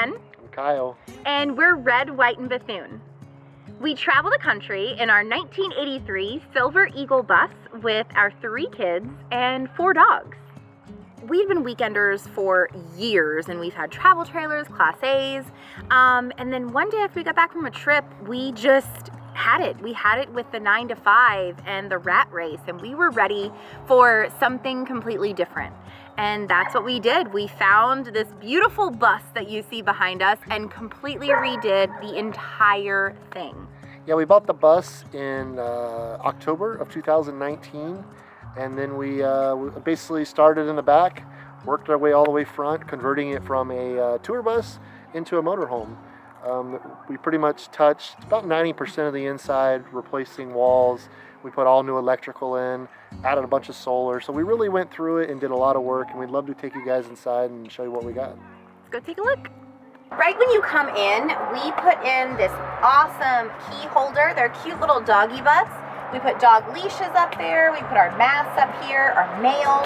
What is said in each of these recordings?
Jenn. I'm Kyle. And we're Red, White, and Bethune. We travel the country in our 1983 Silver Eagle bus with our 3 kids and 4 dogs. We've been weekenders for years, and we've had travel trailers, Class A's, and then one day after we got back from a trip, we just had it. We had it with the 9 to 5 and the rat race, and we were ready for something completely different. And that's what we did. We found this beautiful bus that you see behind us and completely redid the entire thing. Yeah, we bought the bus in October of 2019, and then we basically started in the back, worked our way all the way front, converting it from a tour bus into a motorhome. We pretty much touched about 90% of the inside, replacing walls. We put all new electrical in, added a bunch of solar. So we really went through it and did a lot of work, and we'd love to take you guys inside and show you what we got. Let's go take a look. Right when you come in, we put in this awesome key holder. They're cute little doggy butts. We put dog leashes up there. We put our masks up here, our mail.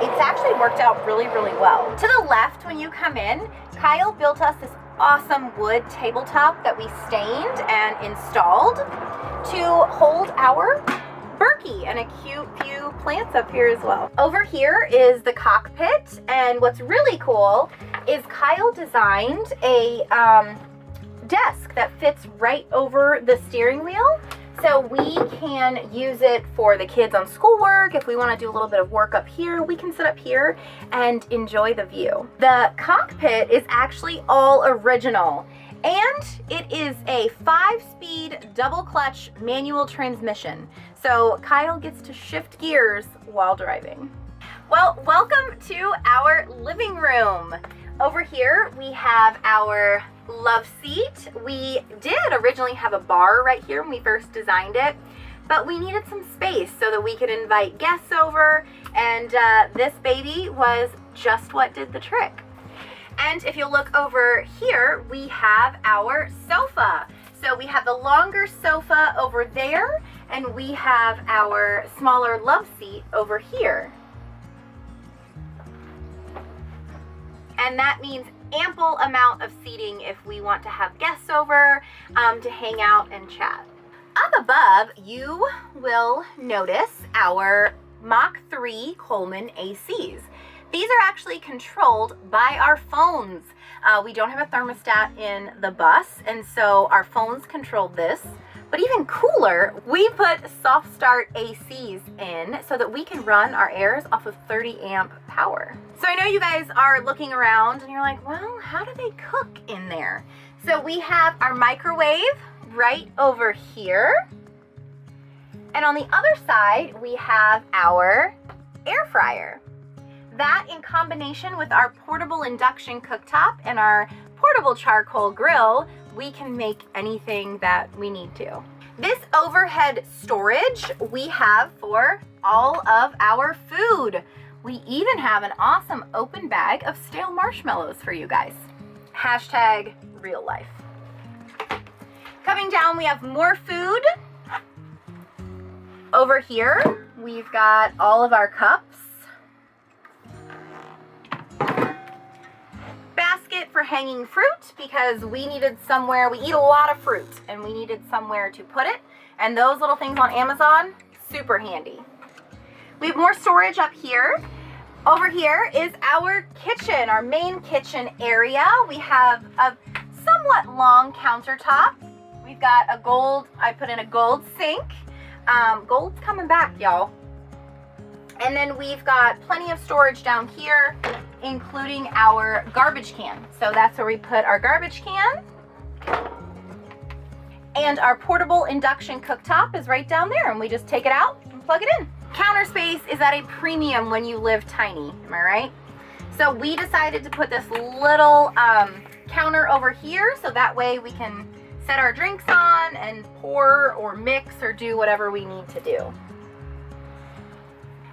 It's actually worked out really, really well. To the left, when you come in, Kyle built us this awesome wood tabletop that we stained and installed to hold our Berkey, and a cute few plants up here as well. Over here is the cockpit, and what's really cool is Kyle designed a desk that fits right over the steering wheel. So we can use it for the kids on schoolwork. If we want to do a little bit of work up here, we can sit up here and enjoy the view. The cockpit is actually all original, and it is a 5-speed double clutch manual transmission. So Kyle gets to shift gears while driving. Well, welcome to our living room. Over here we have our love seat. We did originally have a bar right here when we first designed it, but we needed some space so that we could invite guests over, and this baby was just what did the trick. And if you look over here, we have our sofa. So we have the longer sofa over there, and we have our smaller love seat over here. And that means ample amount of seating if we want to have guests over to hang out and chat. Up above, you will notice our Mach 3 Coleman ACs. These are actually controlled by our phones. We don't have a thermostat in the bus, and so our phones control this. But even cooler, we put soft start ACs in so that we can run our airs off of 30 amp power. So I know you guys are looking around and you're like, well, how do they cook in there? So we have our microwave right over here. And on the other side, we have our air fryer. That, in combination with our portable induction cooktop and our portable charcoal grill, we can make anything that we need to. This overhead storage we have for all of our food. We even have an awesome open bag of stale marshmallows for you guys. Hashtag real life. Coming down, we have more food. Over here, we've got all of our cups. Basket for hanging fruit, because we needed somewhere, we eat a lot of fruit, and we needed somewhere to put it. And those little things on Amazon, super handy. We have more storage up here. Over here is our kitchen, our main kitchen area. We have a somewhat long countertop. We've got a gold, I put in a gold sink. Gold's coming back, y'all. And then we've got plenty of storage down here, including our garbage can. So that's where we put our garbage can. And our portable induction cooktop is right down there, and we just take it out and plug it in. Counter space is at a premium when you live tiny, am I right? So we decided to put this little counter over here, so that way we can set our drinks on and pour or mix or do whatever we need to do.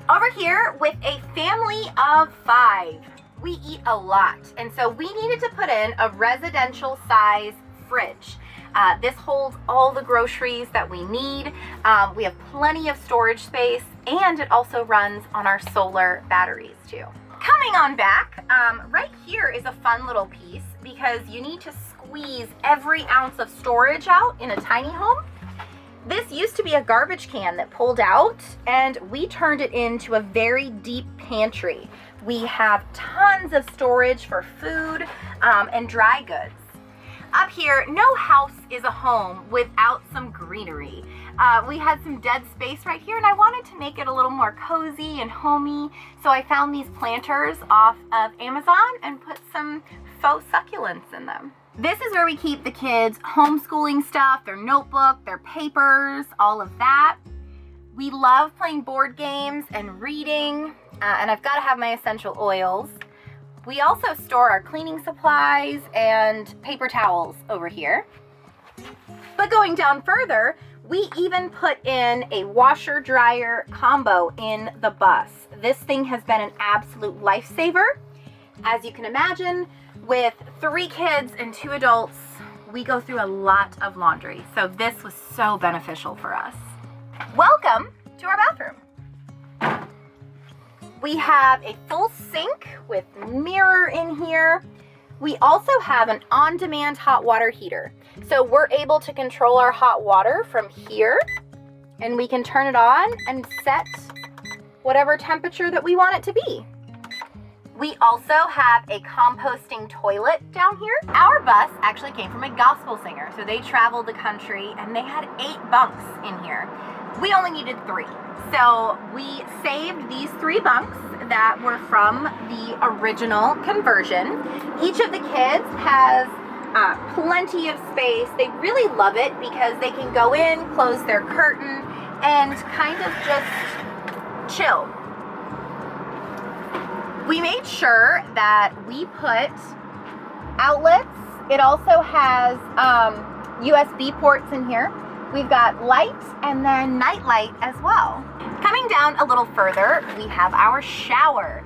Over here, with a family of 5, we eat a lot, and so we needed to put in a residential size fridge. This holds all the groceries that we need. We have plenty of storage space, and it also runs on our solar batteries too. Coming on back, right here is a fun little piece. because you need to squeeze every ounce of storage out in a tiny home. This used to be a garbage can that pulled out, and we turned it into a very deep pantry. We have tons of storage for food and dry goods. Up here, no house is a home without some greenery. We had some dead space right here, and I wanted to make it a little more cozy and homey, so I found these planters off of Amazon and put some faux succulents in them. This is where we keep the kids' homeschooling stuff, their notebook, their papers, all of that. We love playing board games and reading, and I've got to have my essential oils. We also store our cleaning supplies and paper towels over here. But going down further, we even put in a washer dryer combo in the bus. This thing has been an absolute lifesaver. As you can imagine, with 3 kids and 2 adults, we go through a lot of laundry. So this was so beneficial for us. Welcome to our bathroom. We have a full sink with mirror in here. We also have an on-demand hot water heater. So we're able to control our hot water from here, and we can turn it on and set whatever temperature that we want it to be. We also have a composting toilet down here. Our bus actually came from a gospel singer, so they traveled the country and they had 8 bunks in here. We only needed 3. So we saved these 3 bunks that were from the original conversion. Each of the kids has plenty of space. They really love it because they can go in, close their curtain, and kind of just chill. We made sure that we put outlets. It also has USB ports in here. We've got light and then night light as well. Coming down a little further, we have our shower.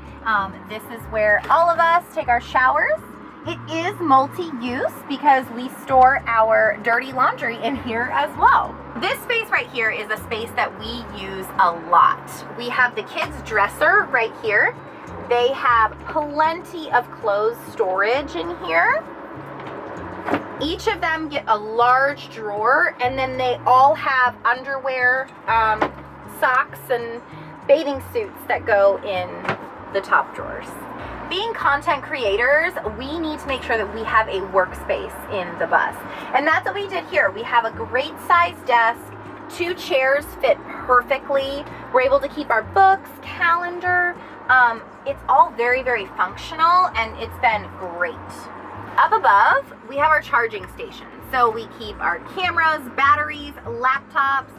This is where all of us take our showers. It is multi-use because we store our dirty laundry in here as well. This space right here is a space that we use a lot. We have the kids' dresser right here. They have plenty of clothes storage in here. Each of them get a large drawer, and then they all have underwear, socks, and bathing suits that go in the top drawers. Being content creators, we need to make sure that we have a workspace in the bus. And that's what we did here. We have a great sized desk. 2 chairs fit perfectly. We're able to keep our books, calendar. It's all very, very functional, and it's been great. Up above, we have our charging station. So we keep our cameras, batteries, laptops,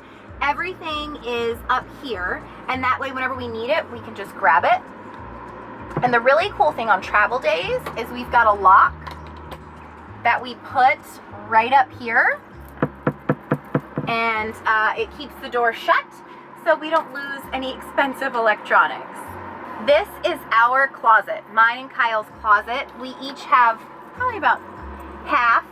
everything is up here. And that way, whenever we need it, we can just grab it. And the really cool thing on travel days is we've got a lock that we put right up here. And it keeps the door shut so we don't lose any expensive electronics. This is our closet, mine and Kyle's closet. We each have probably about half,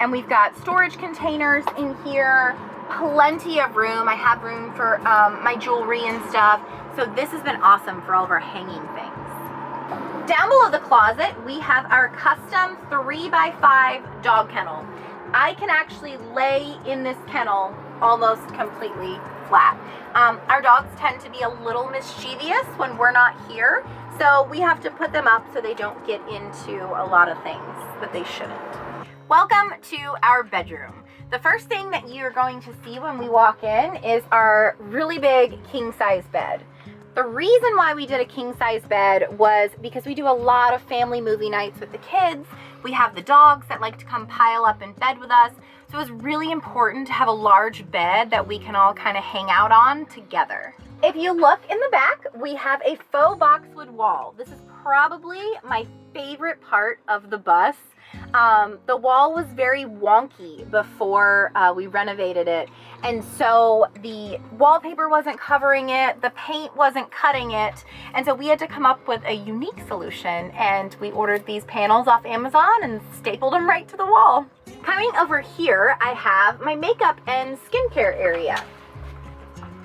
and we've got storage containers in here, plenty of room. I have room for my jewelry and stuff, so this has been awesome for all of our hanging things. Down below the closet, we have our custom 3x5 dog kennel. I can actually lay in this kennel almost completely flat. Our dogs tend to be a little mischievous when we're not here, so we have to put them up so they don't get into a lot of things that they shouldn't. Welcome to our bedroom. The first thing that you're going to see when we walk in is our really big king-size bed. The reason why we did a king-size bed was because we do a lot of family movie nights with the kids. We have the dogs that like to come pile up in bed with us. So it was really important to have a large bed that we can all kind of hang out on together. If you look in the back, we have a faux boxwood wall. This is probably my favorite part of the bus. The wall was very wonky before we renovated it, and so the wallpaper wasn't covering it, the paint wasn't cutting it, and so we had to come up with a unique solution, and we ordered these panels off Amazon and stapled them right to the wall. Coming over here, I have my makeup and skincare area.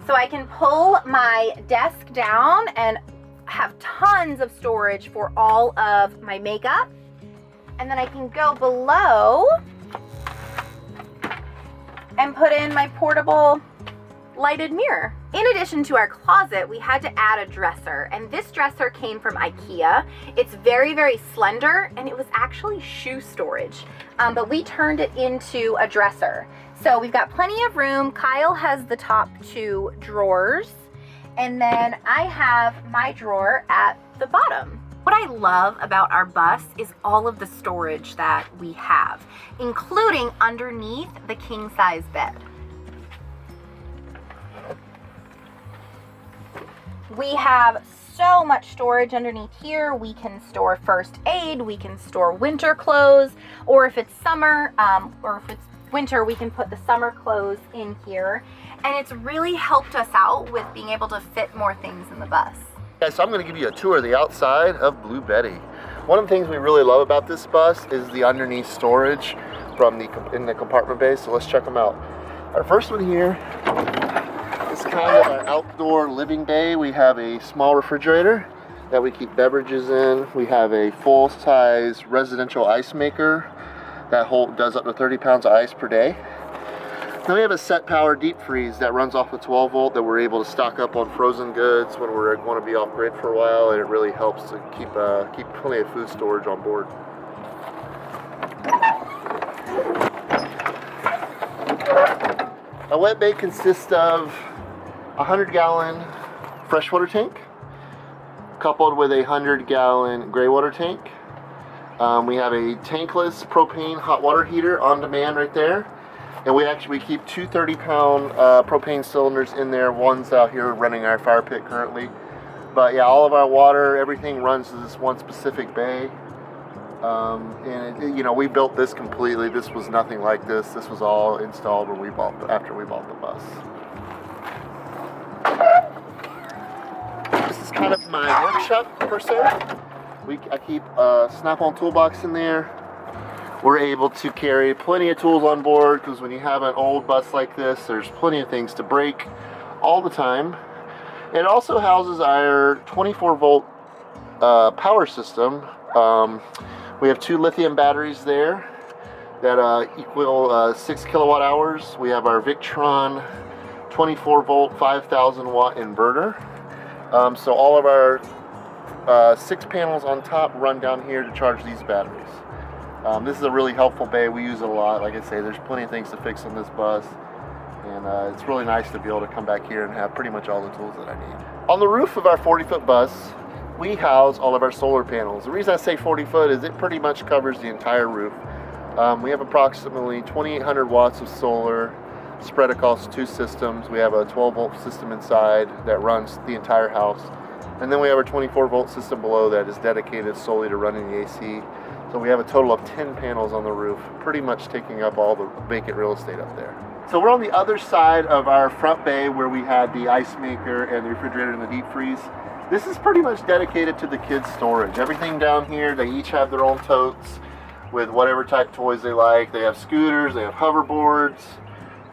So I can pull my desk down and have tons of storage for all of my makeup. And then I can go below and put in my portable lighted mirror. In addition to our closet, we had to add a dresser, and this dresser came from IKEA. It's very, very slender, and it was actually shoe storage, but we turned it into a dresser. So we've got plenty of room. Kyle has the top 2 drawers, and then I have my drawer at the bottom. What I love about our bus is all of the storage that we have, including underneath the king-size bed. We have so much storage underneath here. We can store first aid, we can store winter clothes, or if it's summer, or if it's winter, we can put the summer clothes in here. And it's really helped us out with being able to fit more things in the bus. Okay, so I'm going to give you a tour of the outside of Blue Betty. One of the things we really love about this bus is the underneath storage in the compartment bay, so let's check them out. Our first one here is kind of our outdoor living bay. We have a small refrigerator that we keep beverages in. We have a full-size residential ice maker that does up to 30 pounds of ice per day. Then we have a set power deep freeze that runs off a 12 volt that we're able to stock up on frozen goods when we're going to be off grid for a while, and it really helps to keep plenty of food storage on board. A wet bay consists of a 100-gallon freshwater tank coupled with a 100-gallon gray water tank. We have a tankless propane hot water heater on demand right there. And we keep 2 30-pound propane cylinders in there. One's out here running our fire pit currently. But yeah, all of our water, everything runs to this one specific bay. We built this completely. This was nothing like this. This was all installed after we bought the bus. This is kind of my workshop per se. I keep a Snap-on toolbox in there. We're able to carry plenty of tools on board because when you have an old bus like this, there's plenty of things to break all the time. It also houses our 24-volt power system. We have 2 lithium batteries there that equal 6 kilowatt hours. We have our Victron 24-volt 5,000-watt inverter. So all of our 6 panels on top run down here to charge these batteries. This is a really helpful bay. We use it a lot. Like I say, there's plenty of things to fix on this bus, and it's really nice to be able to come back here and have pretty much all the tools that I need. On the roof of our 40-foot bus, we house all of our solar panels. The reason I say 40-foot is it pretty much covers the entire roof. We have approximately 2,800 watts of solar spread across 2 systems. We have a 12-volt system inside that runs the entire house, and then we have our 24-volt system below that is dedicated solely to running the AC. So we have a total of 10 panels on the roof, pretty much taking up all the vacant real estate up there. So we're on the other side of our front bay where we had the ice maker and the refrigerator and the deep freeze. This is pretty much dedicated to the kids' storage. Everything down here, they each have their own totes with whatever type toys they like. They have scooters, they have hoverboards,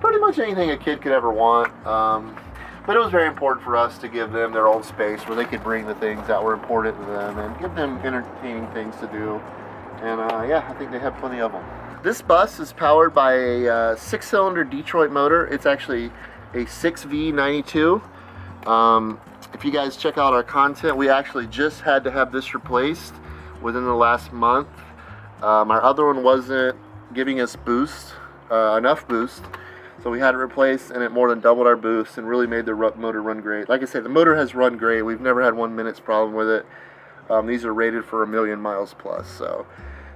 pretty much anything a kid could ever want. But it was very important for us to give them their own space where they could bring the things that were important to them and give them entertaining things to do. And yeah, I think they have plenty of them. This bus is powered by a 6-cylinder Detroit motor. It's actually a 6V92. If you guys check out our content, we actually just had to have this replaced within the last month. Our other one wasn't giving us enough boost. So we had it replaced, and it more than doubled our boost and really made the motor run great. Like I said, the motor has run great. We've never had 1 minute's problem with it. These are rated for 1 million miles plus, so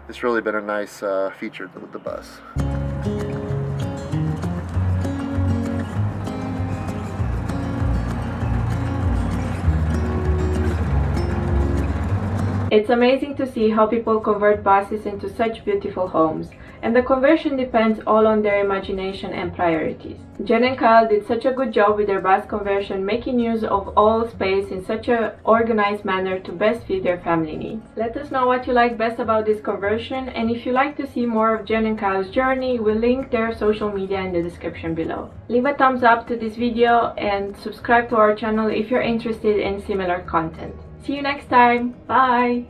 it's really been a nice feature with the bus. It's amazing to see how people convert buses into such beautiful homes, and the conversion depends all on their imagination and priorities. Jenn and Kyle did such a good job with their bus conversion, making use of all space in such an organized manner to best fit their family needs. Let us know what you like best about this conversion, and if you like to see more of Jenn and Kyle's journey, we'll link their social media in the description below. Leave a thumbs up to this video and subscribe to our channel if you're interested in similar content. See you next time. Bye!